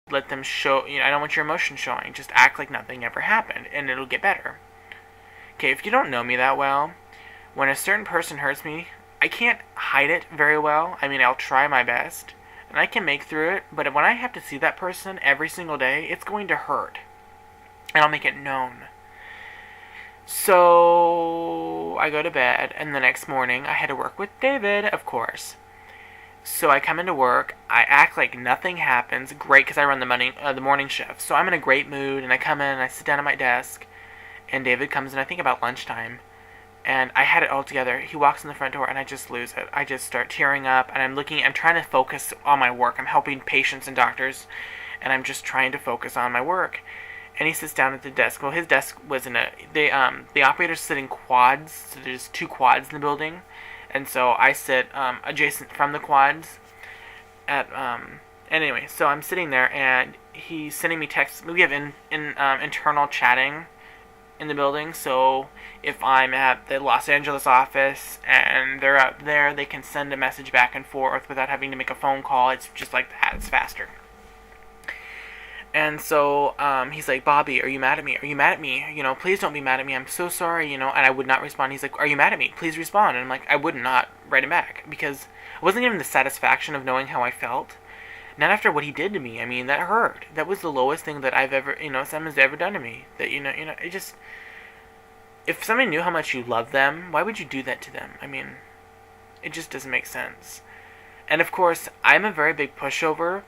let them show, I don't want your emotion showing. Just act like nothing ever happened, and it'll get better. Okay, if you don't know me that well, when a certain person hurts me, I can't hide it very well. I mean, I'll try my best, and I can make through it, but when I have to see that person every single day, it's going to hurt. And I'll make it known. So I go to bed, and the next morning I had to work with David, of course. So I come into work, I act like nothing happens, great, because I run the morning shift. So I'm in a great mood, and I come in, and I sit down at my desk, and David comes in, I think about lunchtime, and I had it all together. He walks in the front door, and I just lose it. I just start tearing up, and I'm trying to focus on my work. I'm helping patients and doctors, and I'm just trying to focus on my work. And he sits down at the desk. Well, his desk was in the operators sit in quads, so there's 2 quads in the building, and so I sit adjacent from the quads. And anyway, so I'm sitting there, and he's sending me texts. We have internal chatting in the building, so if I'm at the Los Angeles office and they're out there, they can send a message back and forth without having to make a phone call. It's just like that. It's faster. And so he's like, Bobby, are you mad at me? Are you mad at me? Please don't be mad at me. I'm so sorry, And I would not respond. He's like, are you mad at me? Please respond. And I'm like, I would not write him back because it wasn't even the satisfaction of knowing how I felt. Not after what he did to me. I mean, that hurt. That was the lowest thing that I've ever, someone's ever done to me. That, it just, if somebody knew how much you love them, why would you do that to them? I mean, it just doesn't make sense. And of course, I'm a very big pushover.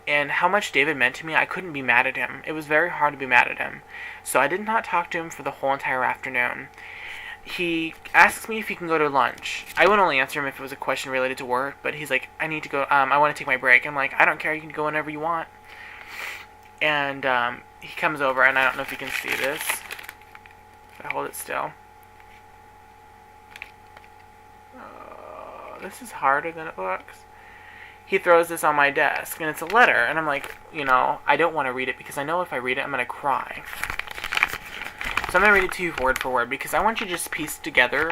And how much David meant to me, I couldn't be mad at him. It was very hard to be mad at him. So I did not talk to him for the whole entire afternoon. He asks me if he can go to lunch. I would only answer him if it was a question related to work, but he's like, I need to go, I want to take my break. I'm like, I don't care, you can go whenever you want. And he comes over, and I don't know if you can see this. If I hold it still. This is harder than it looks. He throws this on my desk, and it's a letter, and I'm like, I don't want to read it, because I know if I read it, I'm going to cry. So I'm going to read it to you word for word, because I want you to just piece together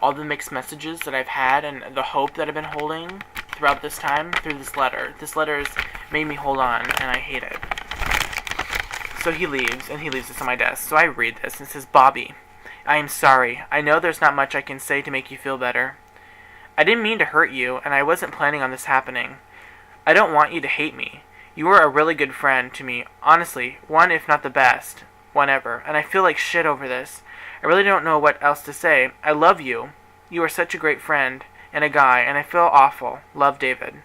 all the mixed messages that I've had, and the hope that I've been holding throughout this time, through this letter. This letter has made me hold on, and I hate it. So he leaves, and he leaves this on my desk. So I read this, and it says, Bobby, I am sorry. I know there's not much I can say to make you feel better. I didn't mean to hurt you, and I wasn't planning on this happening. I don't want you to hate me. You were a really good friend to me, honestly, one if not the best one ever, and I feel like shit over this. I really don't know what else to say. I love you. You are such a great friend and a guy, and I feel awful. Love, David.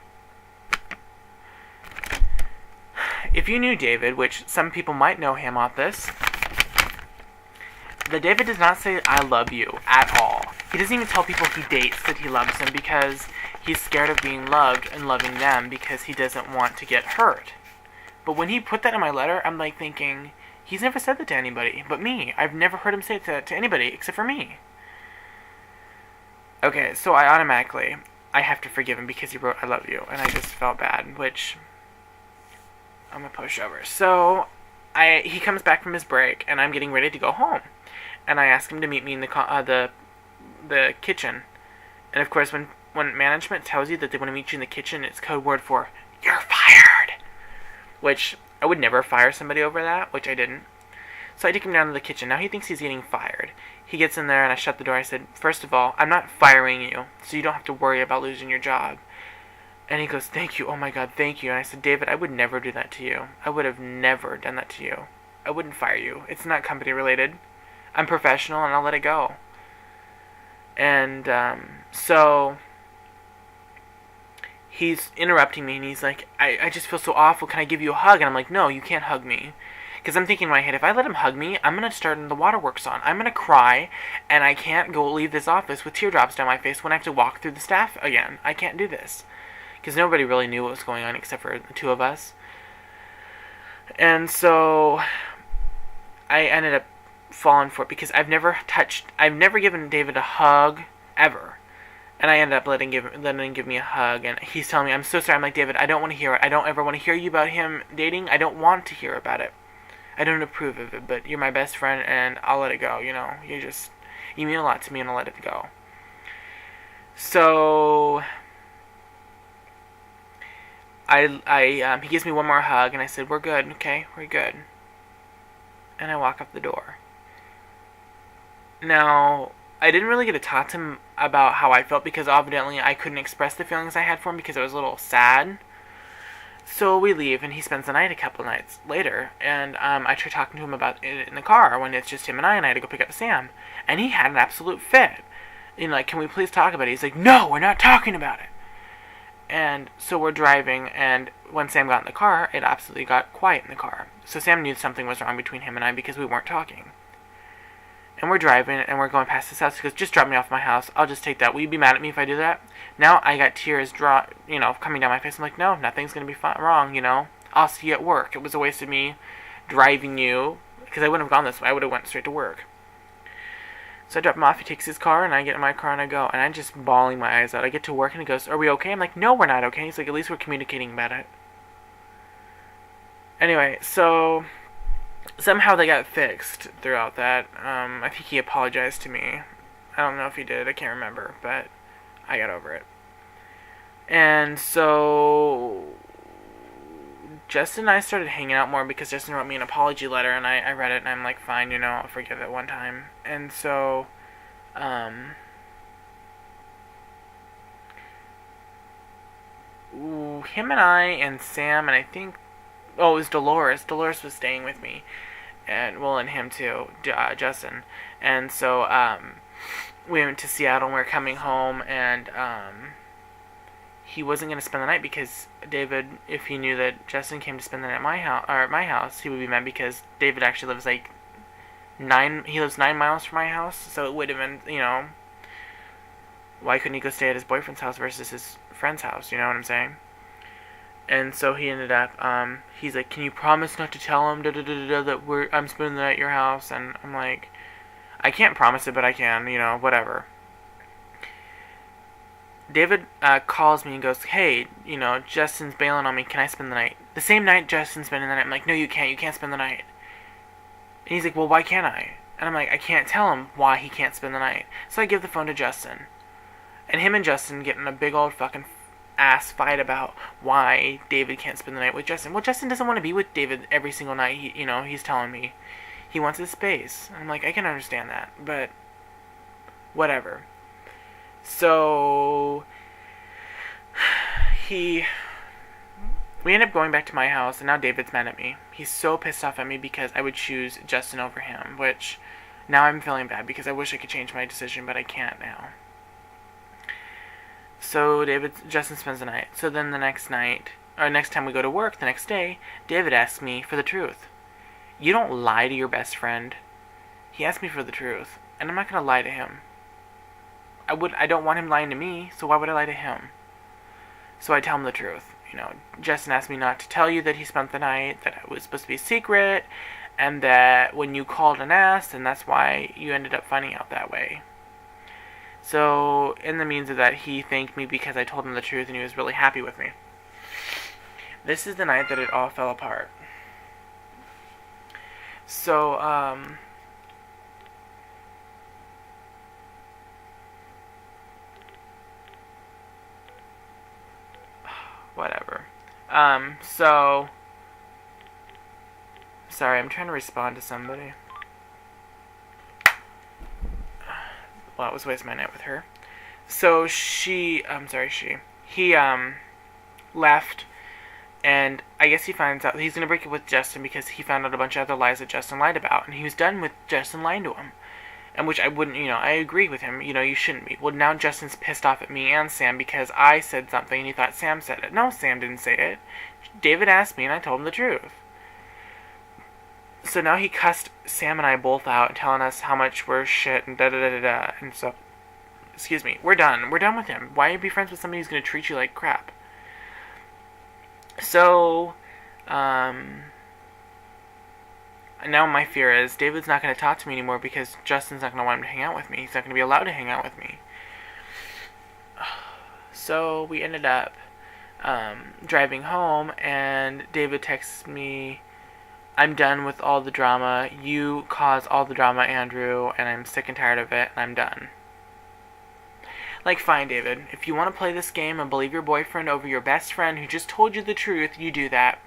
If you knew David, which some people might know him off this, that David does not say I love you at all. He doesn't even tell people he dates that he loves them because he's scared of being loved and loving them because he doesn't want to get hurt. But when he put that in my letter, I'm like thinking, he's never said that to anybody but me. I've never heard him say it to anybody except for me. Okay, so I have to forgive him because he wrote I love you, and I just felt bad, which I'm a pushover. So he comes back from his break, and I'm getting ready to go home. And I ask him to meet me in the kitchen. And of course, when management tells you that they want to meet you in the kitchen, it's code word for, you're fired! Which, I would never fire somebody over that, which I didn't. So I take him down to the kitchen. Now he thinks he's getting fired. He gets in there, and I shut the door. I said, first of all, I'm not firing you, so you don't have to worry about losing your job. And he goes, thank you, oh my god, thank you. And I said, David, I would never do that to you. I would have never done that to you. I wouldn't fire you. It's not company related. I'm professional, and I'll let it go. And so he's interrupting me, and he's like, I just feel so awful. Can I give you a hug? And I'm like, no, you can't hug me. Because I'm thinking in my head, if I let him hug me, I'm going to start the waterworks on. I'm going to cry, and I can't go leave this office with teardrops down my face when I have to walk through the staff again. I can't do this. Because nobody really knew what was going on except for the two of us. And so I ended up falling for it because I've never given David a hug ever, and I ended up letting him give me a hug, and he's telling me, I'm so sorry. I'm like, David, I don't want to hear it. I don't ever want to hear you about him dating. I don't want to hear about it. I don't approve of it, but you're my best friend, and I'll let it go. You mean a lot to me, and I'll let it go. So he gives me one more hug, and I said, "We're good, okay? We're good." And I walk out the door. Now, I didn't really get to talk to him about how I felt because evidently I couldn't express the feelings I had for him because I was a little sad. So we leave, and he spends the night a couple nights later. And I try talking to him about it in the car when it's just him and I had to go pick up Sam. And he had an absolute fit. You know, like, can we please talk about it? He's like, no, we're not talking about it. And so we're driving, and when Sam got in the car, it absolutely got quiet in the car. So Sam knew something was wrong between him and I because we weren't talking. And we're driving, and we're going past his house. He goes, just drop me off at my house. I'll just take that. Will you be mad at me if I do that? Now I got tears coming down my face. I'm like, no, nothing's going to be wrong, I'll see you at work. It was a waste of me driving you, because I wouldn't have gone this way. I would have went straight to work. So I drop him off. He takes his car, and I get in my car, and I go. And I'm just bawling my eyes out. I get to work, and he goes, are we okay? I'm like, no, we're not okay. He's like, at least we're communicating about it. Anyway, so somehow they got fixed throughout that. I think he apologized to me. I don't know if he did. I can't remember. But I got over it. And so Justin and I started hanging out more because Justin wrote me an apology letter, and I read it, and I'm like, fine, I'll forgive it one time. And so, him and I and Sam, and I think, it was Dolores. Dolores was staying with me, and him too, Justin. And so, we went to Seattle, and we were coming home, and, he wasn't going to spend the night because David, if he knew that Justin came to spend the night at my house, he would be mad because David actually lives like 9 miles from my house, so it would have been, why couldn't he go stay at his boyfriend's house versus his friend's house, you know what I'm saying? And so he ended up, he's like, can you promise not to tell him that I'm spending the night at your house? And I'm like, I can't promise it, but I can, whatever. David calls me and goes, hey, Justin's bailing on me. Can I spend the night? The same night Justin's spending the night. I'm like, no, you can't. You can't spend the night. And he's like, well, why can't I? And I'm like, I can't tell him why he can't spend the night. So I give the phone to Justin. And him and Justin get in a big old fucking ass fight about why David can't spend the night with Justin. Well, Justin doesn't want to be with David every single night. He's telling me. He wants his space. And I'm like, I can understand that. But whatever. So we end up going back to my house, and now David's mad at me. He's so pissed off at me because I would choose Justin over him, which now I'm feeling bad because I wish I could change my decision, but I can't now. So Justin spends the night. So then the next time we go to work, the next day, David asks me for the truth. You don't lie to your best friend. He asked me for the truth, and I'm not going to lie to him. I don't want him lying to me, so why would I lie to him? So I tell him the truth. Justin asked me not to tell you that he spent the night, that it was supposed to be a secret, and that when you called and asked, and that's why you ended up finding out that way. So, in the means of that, he thanked me because I told him the truth, and he was really happy with me. This is the night that it all fell apart. So, whatever. So, sorry, I'm trying to respond to somebody. Well, it was wasting my night with her. So he left, and I guess he finds out he's gonna break up with Justin because he found out a bunch of other lies that Justin lied about, and he was done with Justin lying to him. And which I wouldn't, I agree with him, you shouldn't be. Well, now Justin's pissed off at me and Sam because I said something and he thought Sam said it. No, Sam didn't say it. David asked me and I told him the truth. So now he cussed Sam and I both out, telling us how much we're shit and da-da-da-da-da. And so, we're done. We're done with him. Why be friends with somebody who's going to treat you like crap? So, now my fear is David's not going to talk to me anymore because Justin's not going to want him to hang out with me. He's not going to be allowed to hang out with me. So we ended up driving home, and David texts me, I'm done with all the drama. You caused all the drama, Andrew, and I'm sick and tired of it, and I'm done. Like, fine, David. If you want to play this game and believe your boyfriend over your best friend who just told you the truth, you do that.